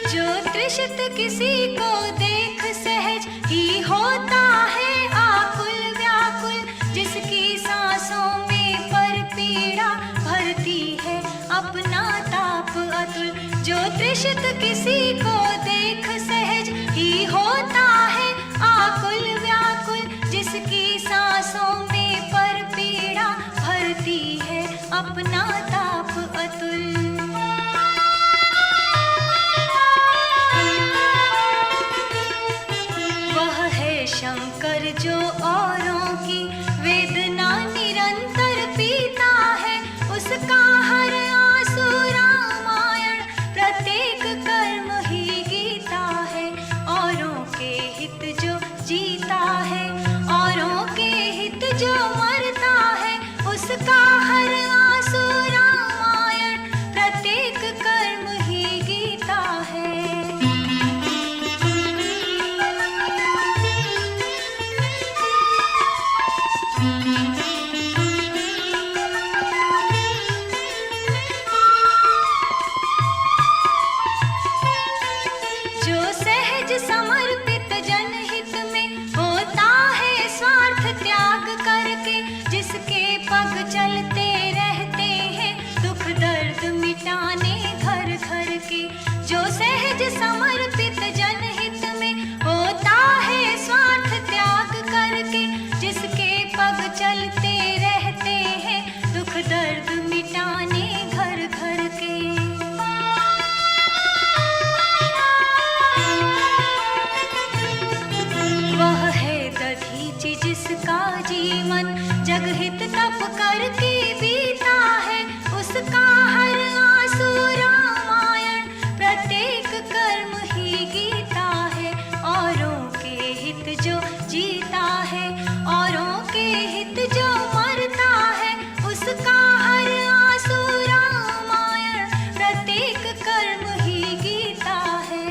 जो तृषित किसी को देख सहज ही होता है आकुल व्याकुल, जिसकी सांसों में पर पीड़ा भरती है अपना ताप अतुल। जो तृषित किसी को देख सहज ही होता है आकुल व्याकुल, जिसकी सांसों में पर पीड़ा भरती है अपना ताप अतुल। वह है शंकर जो औरों की वेदना निरंतर पीता है, उसका हर आंसू रामायण प्रत्येक कर्म ही गीता है। औरों के हित जो जीता है, औरों के हित जो मरता है, उसका हर आंसू रामायण प्रत्येक कर्म ही गीता है। जो सहज समर्पित जनहित में होता है स्वार्थ त्याग करके, जिसके पग चलते रहते हैं दुख दर्द मिटाने घर घर के। जो सहज समर्पित जनहित में होता है स्वार्थ त्याग करके, जिसके पग चलते रहते हैं दुख दर्द मिटाने घर घर के। वह है दधीचि जिसका जीवन जगहित तप करके बीता है, उसका हर आंसू रामायण प्रत्येक कर्म ही गीता है। औरों के हित जो जीता है, औरों के हित जो मरता है, उसका हर आंसू रामायण प्रत्येक कर्म ही गीता है।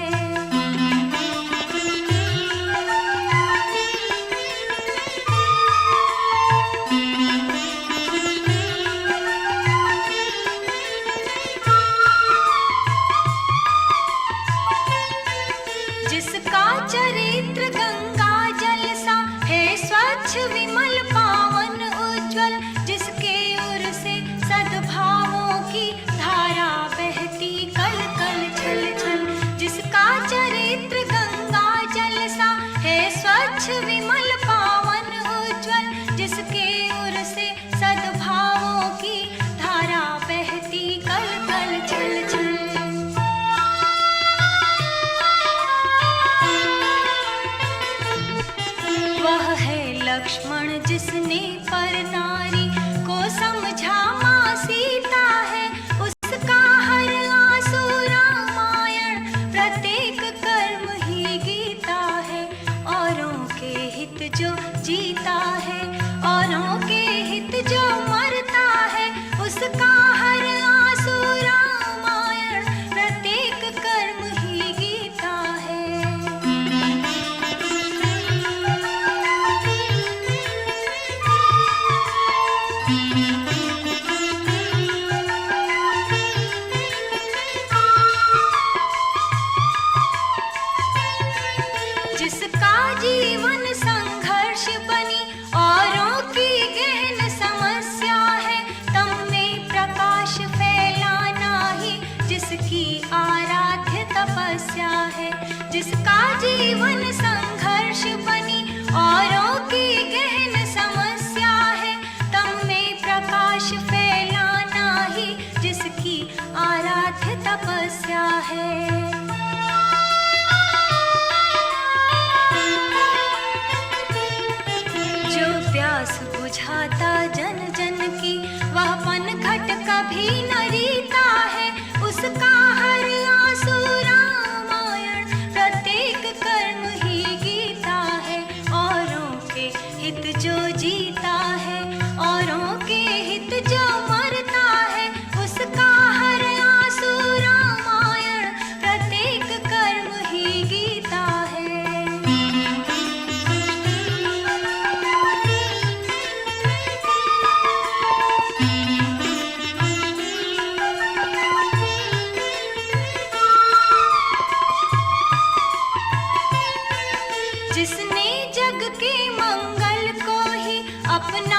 जिसका चरित्र गंगा जल सा है स्वच्छ विमल पावन उज्ज्वल, जिसके उर से सद्भावों की धारा बहती कल कल छल छल। जिसका चरित्र गंगा जल सा है स्वच्छ विमल पावन उज्ज्वल, जिसके उर से सद्भावों की धारा बहती कल कल छल छल। वह है लक्ष्मण जिसने पर नारी को समझा माँ सीता है, उसका हर आंसू रामायण प्रत्येक कर्म ही गीता है। औरों के हित जो जीता है, औरों के हित जो मरता है, उसका हर आंसू रामायण प्रत्येक कर्म ही गीता है। जिसका जीवन संघर्ष बनी औरों की गहन समस्या है, तम में प्रकाश फैलाना ही जिसकी आराध्य तपस्या है। जिसका जीवन संघर्ष बनी औरों की गहन समस्या है, तम में प्रकाश फैलाना ही जिसकी आराध्य तपस्या है। जो प्यास बुझाता जन जन की, वह पनघट कभी न रीता है, उसका हर आंसू रामायण प्रत्येक कर्म ही गीता है। औरों के हित जो जीता है, औरों के हित जो मरता है, उसका हर आंसू रामायण प्रत्येक कर्म ही गीता है। अपना